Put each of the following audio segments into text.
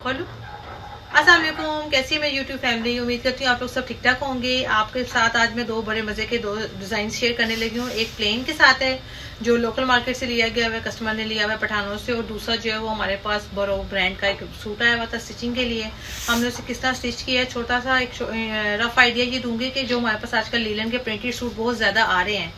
खोलू। अस्सलाम वालेकुम, कैसी है मेरी यूट्यूब फैमिली। उम्मीद करती हूँ आप लोग सब ठीक ठाक होंगे। आपके साथ आज मैं दो बड़े मजे के दो डिजाइन शेयर करने लगी हूँ। एक प्लेन के साथ है जो लोकल मार्केट से लिया गया हुआ है, कस्टमर ने लिया हुआ है पठानों से, और दूसरा जो है वो हमारे पास बोरो ब्रांड का एक सूट आया हुआ था स्टिचिंग के लिए। हमने उसे किस तरह स्टिच किया है छोटा सा एक रफ आइडिया ये दूंगी कि जो हमारे पास आजकल लीलन के प्रिंटेड सूट बहुत ज्यादा आ रहे हैं,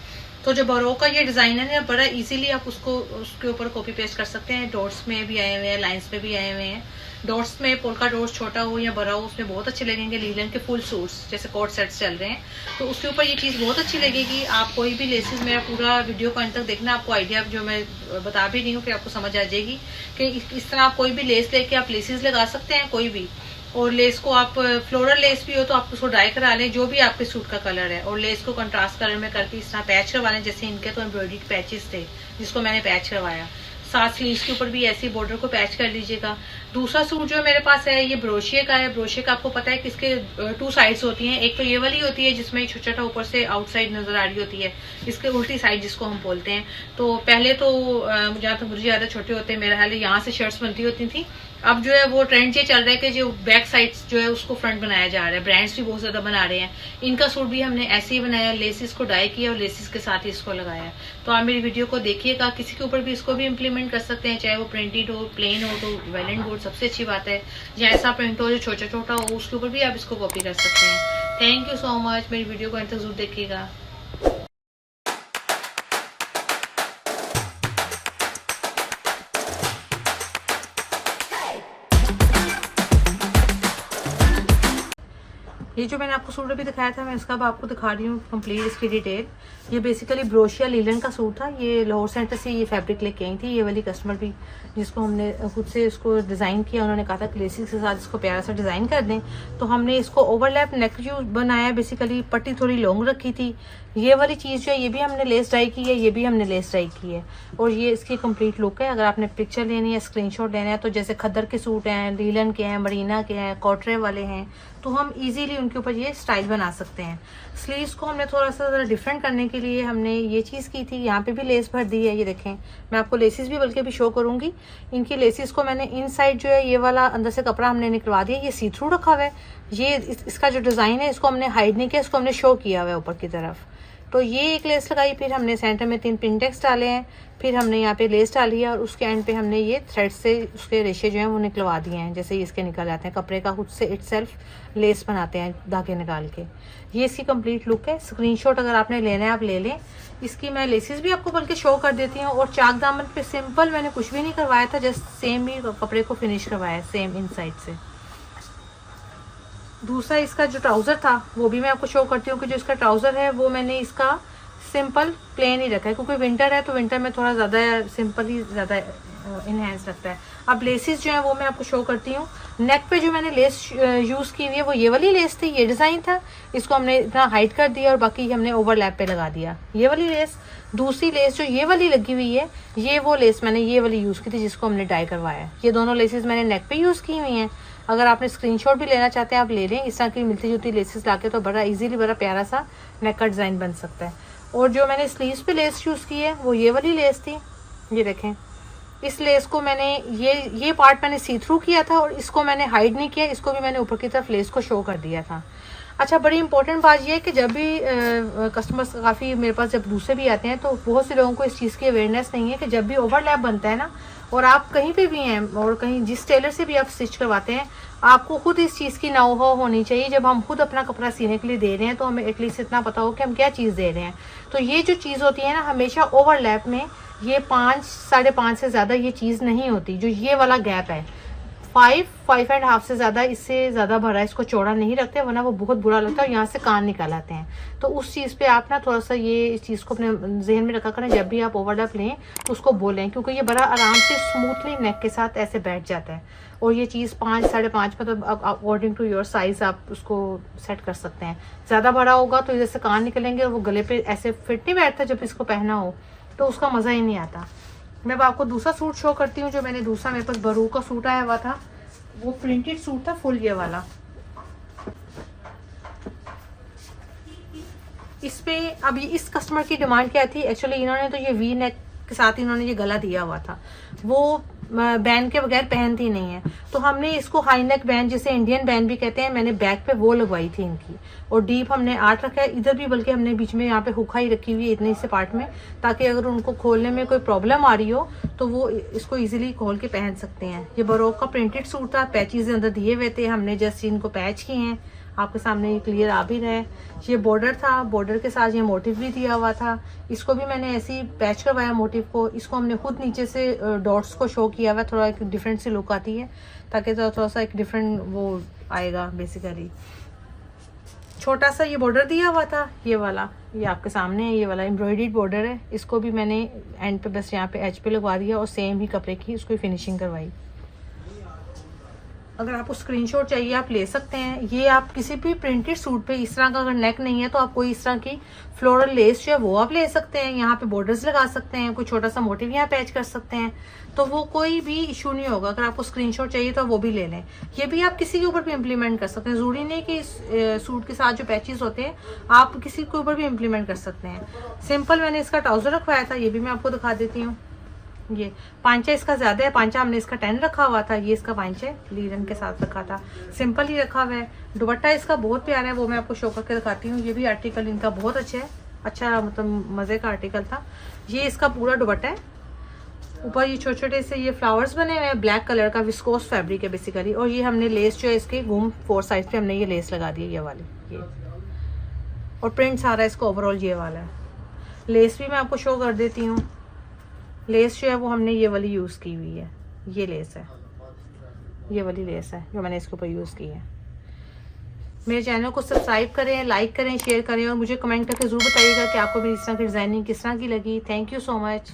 तो जो बोरो का ये डिजाइन है ना, बड़ा इजीली आप उसको उसके ऊपर कॉपी पेस्ट कर सकते हैं। डॉट्स में भी आए हुए हैं, लाइंस में भी आए हुए हैं। डॉट्स में पोल्का डॉट्स छोटा हो या बड़ा हो, उसमें बहुत अच्छे लगेंगे। लीलन के फुल सूट्स जैसे कोट सेट्स चल रहे हैं, तो उसके ऊपर ये चीज बहुत अच्छी लगेगी। आप कोई भी लेसेस, मेरा पूरा वीडियो को अंत तक देखना, आपको आइडिया जो मैं बता भी रही हूँ फिर आपको समझ आ जाएगी कि इस तरह आप कोई भी लेस लेके आप लेसेस लगा सकते हैं कोई भी। और लेस को आप फ्लोरल लेस भी हो तो आप उसको डाई करा लें, जो भी आपके सूट का कलर है, और लेस को कंट्रास्ट कलर में करके इस तरह पैच करवा लें। जैसे इनके तो एम्ब्रॉयडरी पैचेस थे जिसको मैंने पैच करवाया। साथ स्लीव्स के ऊपर भी ऐसी बॉर्डर को पैच कर लीजिएगा। दूसरा सूट जो मेरे पास है ये ब्रोशिया का है। ब्रोशिया का आपको पता है कि इसके टू साइड्स होती हैं। एक तो ये वाली होती है जिसमें छोटा छोटा ऊपर से आउटसाइड नजर आ रही होती है, इसके उल्टी साइड जिसको हम बोलते हैं। तो पहले तो जहाँ तक मुझे ज्यादा छोटे होते हैं, मेरा हाल यहाँ से शर्ट्स बनती होती थी। अब जो है वो ट्रेंड ये चल रहा है कि जो बैक साइड जो है उसको फ्रंट बनाया जा रहा है। ब्रांड्स भी बहुत ज्यादा बना रहे हैं। इनका सूट भी हमने ऐसे ही बनाया, लेसिस को डाई किया और लेसिस के साथ ही इसको लगाया। तो आप मेरी वीडियो को देखिएगा, किसी के ऊपर भी इसको भी इम्प्लीमेंट कर सकते हैं, चाहे वो प्रिंटेड हो, प्लेन हो तो वेल एंड गुड, सबसे अच्छी बात है। जैसा प्रिंट हो जो छोटा छोटा हो उसके ऊपर भी आप इसको कॉपी कर सकते हैं। थैंक यू सो मच, मेरी वीडियो को अंत तक जरूर देखिएगा। ये जो मैंने आपको सूट अभी दिखाया था, मैं इसका अब आपको दिखा रही हूँ कंप्लीट इसकी डिटेल। ये बेसिकली ब्रोशिया लीलन का सूट था। ये लाहौर सेंटर से ये फैब्रिक लेके आई थी। ये वाली कस्टमर भी जिसको हमने खुद से इसको डिज़ाइन किया, उन्होंने कहा था लेसिस के साथ इसको प्यारा सा डिज़ाइन कर दें, तो हमने इसको ओवरलैप नेक जो बनाया, बेसिकली पट्टी थोड़ी लॉन्ग रखी थी। ये वाली चीज़ जो है ये भी हमने लेस डाई की है, ये भी हमने लेस डाई की है, और ये इसकी कंप्लीट लुक है। अगर आपने पिक्चर लेनी है, स्क्रीनशॉट लेना है, तो जैसे खद्दर के सूट हैं, लीलन के हैं, मरीना के हैं, कॉटरे वाले हैं, तो हम इजीली उनके ऊपर ये स्टाइल बना सकते हैं। स्लीव्स को हमने थोड़ा सा डिफरेंट करने के लिए हमने ये चीज़ की थी, यहाँ पे भी लेस भर दी है। ये देखें, मैं आपको लेसिस भी बल्कि भी शो करूंगी। इनकी लेसिस को मैंने इनसाइड जो है ये वाला अंदर से कपड़ा हमने निकलवा दिया। ये सी थ्रू रखा हुआ है। ये इसका जो डिज़ाइन है इसको हमने हाइड नहीं किया, इसको हमने शो किया हुआ है ऊपर की तरफ। तो ये एक लेस लगाई, फिर हमने सेंटर में 3 पिनटेक्स डाले हैं, फिर हमने यहाँ पे लेस डाली है, और उसके एंड पे हमने ये थ्रेड से उसके रेशे जो हैं वो निकलवा दिए हैं। जैसे इसके निकल आते हैं कपड़े का, खुद से इटसेल्फ लेस बनाते हैं धागे निकाल के। ये इसकी कंप्लीट लुक है। स्क्रीनशॉट अगर आपने लेना है आप ले लें। इसकी मैं लेसिस भी आपको बल्कि शो कर देती हूँ। और चाक दामन पे सिंपल मैंने कुछ भी नहीं करवाया था, जस्ट सेम ही कपड़े को फिनिश करवाया सेम इन साइड से। दूसरा इसका जो ट्राउजर था वो भी मैं आपको शो करती हूँ कि जो इसका ट्राउजर है वो मैंने इसका सिंपल प्लेन ही रखा है, क्योंकि विंटर है तो विंटर में थोड़ा ज़्यादा सिंपल ही ज़्यादा इनहेंस लगता है। अब लेसिस जो है वो मैं आपको शो करती हूँ। नेक पे जो मैंने लेस यूज़ की हुई है वो ये वाली लेस थी, ये डिज़ाइन था। इसको हमने इतना हाइड कर दिया और बाकी हमने ओवरलैप पे लगा दिया ये वाली लेस। दूसरी लेस जो ये वाली लगी हुई है, ये वो लेस मैंने ये वाली यूज़ की थी जिसको हमने डाई करवाया। ये दोनों लेसेस मैंने नेक पे यूज़ की हुई हैं। अगर आपने स्क्रीनशॉट भी लेना चाहते हैं आप ले लें। इस तरह की मिलती जुलती लेसेस लाके तो बड़ा इजीली बड़ा प्यारा सा नेक का डिज़ाइन बन सकता है। और जो मैंने स्लीव्स पे लेस यूज़ की है वो ये वाली लेस थी। ये देखें, इस लेस को मैंने ये पार्ट मैंने सी थ्रू किया था और इसको मैंने हाइड नहीं किया, इसको भी मैंने ऊपर की तरफ लेस को शो कर दिया था। अच्छा, बड़ी इंपॉर्टेंट बात यह है कि जब भी कस्टमर्स काफ़ी मेरे पास जब दूसरे भी आते हैं तो बहुत से लोगों को इस चीज़ की अवेयरनेस नहीं है कि जब भी ओवरलैप बनता है ना, और आप कहीं पे भी हैं और कहीं जिस टेलर से भी आप स्टिच करवाते हैं, आपको खुद इस चीज़ की नो हाउ होनी चाहिए। जब हम खुद अपना कपड़ा सीने के लिए दे रहे हैं तो हमें एटलीस्ट इतना पता हो कि हम क्या चीज़ दे रहे हैं। तो ये जो चीज़ होती है ना, हमेशा ओवरलैप में ये 5, 5.5 से ज़्यादा ये चीज़ नहीं होती। जो ये वाला गैप है 5.5 से ज़्यादा, इससे ज़्यादा भरा इसको चौड़ा नहीं रखते, वरना वो बहुत बुरा लगता है और यहाँ से कान निकाल आते हैं। तो उस चीज़ पे आप ना थोड़ा सा ये इस चीज़ को अपने जहन में रखा करें, जब भी आप ओवरलैप लें तो उसको बोलें, क्योंकि ये बड़ा आराम से स्मूथली नेक के साथ ऐसे बैठ जाता है। और ये चीज़ 5, 5.5 मतलब अकॉर्डिंग टू योर साइज़ आप उसको सेट कर सकते हैं। ज़्यादा बड़ा होगा तो जैसे कान निकलेंगे और वो गले पे ऐसे फिट नहीं बैठता जब इसको पहना हो, तो उसका मज़ा ही नहीं आता। मैं अब आपको दूसरा सूट शो करती हूँ। जो मैंने दूसरा मेरे पास बरू का सूट आया हुआ था, वो प्रिंटेड सूट था फुल ये वाला। इस पे अब इस कस्टमर की डिमांड क्या थी, एक्चुअली इन्होंने तो ये वी नेक के साथ इन्होंने ये गला दिया हुआ था। वो बैंड के बगैर पहनती नहीं है। तो हमने इसको हाई नेक बैंड, जिसे इंडियन बैंड भी कहते हैं, मैंने बैक पे वो लगवाई थी इनकी। और डीप हमने 8 रखा है इधर भी, बल्कि हमने बीच में यहाँ पे हुक ही रखी हुई है इतने से पार्ट में, ताकि अगर उनको खोलने में कोई प्रॉब्लम आ रही हो तो वो इसको ईजिली खोल के पहन सकते हैं। ये बरोक का प्रिंटेड सूट था, पैचेज अंदर दिए हुए थे, हमने जस्ट इनको पैच किए हैं, आपके सामने ये क्लियर आ भी रहा है। ये बॉर्डर था, बॉर्डर के साथ ये मोटिव भी दिया हुआ था, इसको भी मैंने ऐसे ही पैच करवाया मोटिव को। इसको हमने खुद नीचे से डॉट्स को शो किया हुआ, थोड़ा एक डिफरेंट सी लुक आती है, ताकि थोड़ा सा एक डिफरेंट वो आएगा। बेसिकली छोटा सा ये बॉर्डर दिया हुआ था, ये वाला, ये आपके सामने है, ये वाला एम्ब्रॉयडर्ड बॉर्डर है। इसको भी मैंने एंड पे बस यहाँ पे एज पे लगवा दिया और सेम ही कपड़े की उसको फिनिशिंग करवाई। अगर आपको स्क्रीनशॉट चाहिए आप ले सकते हैं। ये आप किसी भी प्रिंटेड सूट पे इस तरह का अगर नेक नहीं है तो आप कोई इस तरह की फ्लोरल लेस जो है वो आप ले सकते हैं, यहाँ पे बॉर्डर्स लगा सकते हैं, कोई छोटा सा मोटिव यहाँ पैच कर सकते हैं, तो वो कोई भी इशू नहीं होगा। अगर आपको स्क्रीनशॉट चाहिए तो वो भी ले लें। ये भी आप किसी के ऊपर भी इम्प्लीमेंट कर सकते हैं, ज़रूरी नहीं कि इस सूट के साथ जो पैचेस होते हैं आप किसी के ऊपर भी इम्प्लीमेंट कर सकते हैं। सिंपल मैंने इसका ट्राउज़र रखवाया था, ये भी मैं आपको दिखा देती हूँ। ये पांचा इसका ज़्यादा है, पांचा हमने इसका 10 रखा हुआ था, ये इसका पांचा लीलन के साथ रखा था, सिंपल ही रखा हुआ है। दुपट्टा इसका बहुत प्यारा है, वो मैं आपको शो करके दिखाती हूँ। ये भी आर्टिकल इनका बहुत अच्छा है, अच्छा मतलब मज़े का आर्टिकल था। ये इसका पूरा दुपट्टा है, ऊपर ये छोटे छोटे से ये फ्लावर्स बने हुए हैं, ब्लैक कलर का विस्कोस फैब्रिक है बेसिकली। और ये हमने लेस जो है इसके घूम 4 साइड पे हमने ये लेस लगा दी है, ये वाली, ये। और प्रिंट सारा इसको ओवरऑल ये वाला है। लेस भी मैं आपको शो कर देती हूँ। लेस जो है वो हमने ये वाली यूज़ की हुई है, ये लेस है, ये वाली लेस है जो मैंने इसके ऊपर यूज़ की है। मेरे चैनल को सब्सक्राइब करें, लाइक करें, शेयर करें और मुझे कमेंट करके ज़रूर बताइएगा कि आपको मेरी इस तरह की डिज़ाइनिंग किस तरह की लगी। Thank you so much.